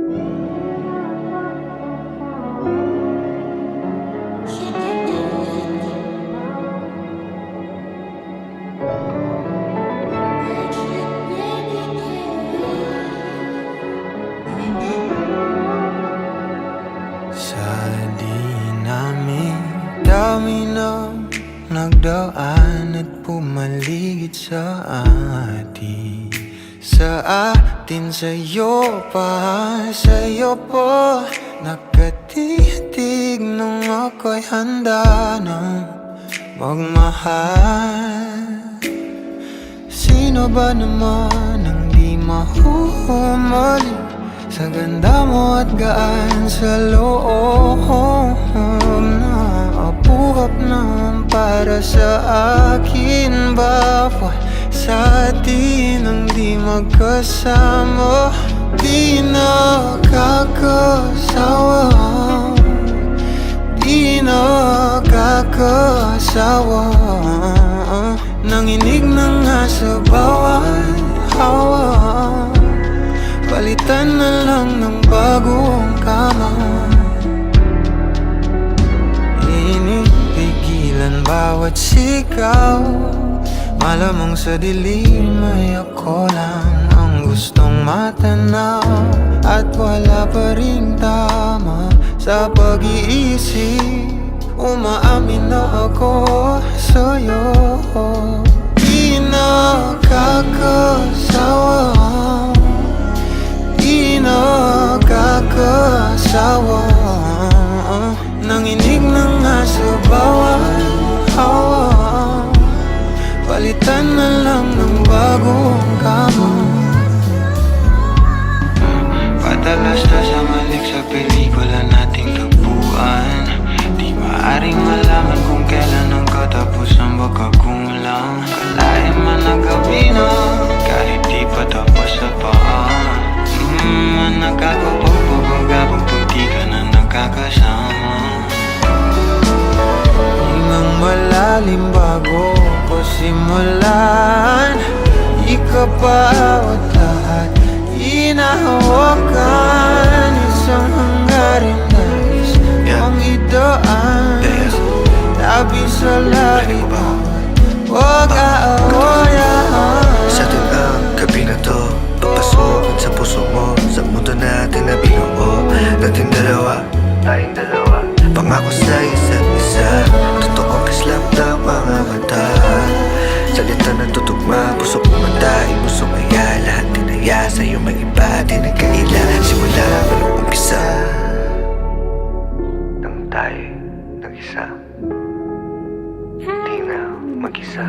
Sa di namin dami ng nagdaan at pumaligid sa atin. Sa atin, sa'yo pa, sa'yo po nakatitig nung ako'y handa ng magmahal. Sino ba naman ang di mahuhumali sa ganda mo at gaan sa loob na abuhap naman para sa akin. Bawal sa atin ang di magkasama, di nakakasawa, di nakakasawa. Nanginig na nga sa bawat hawa, palitan na lang ng bagong kama. Inipigilan bawat sigaw, malamang sa dilim ay ako lang ang gustong matanaw. At wala pa ring tama sa pag-iisip, umaamin na ako sa'yo. Di nakakasawa, di nakakasawa. Nanginig na nga sa bawat hawa, palitan na lang ng bagong kama. Patalastas ang malik sa pelikula nating tagpuan. Di maaring malaman kung kailan ang katapusan baka kulang. Kalain man ang gabi na kahit di pa tapos sa paan. Nakakapagpapagabang pag di ka na nakakasama. Hingang malalim bago ko simulan, ikapawat lahat inahawakan. Isang hanggarin nais ang idaan, tabi sa langit huwag aawayan. Sa atin ang gabi na to, papasokin sa puso mo, sa mundo natin na binuo. Natin dalawa, tayong dalawa, pangako sa isa't isa. Totoong kislap ng mga mata, salita ng tutugma, puso pumatay, pusong aya. Lahat tinaya sa'yo, may iba din nagkaila. Simula pa nung umpisa, nang tayo nag-isa, di na mag-isa.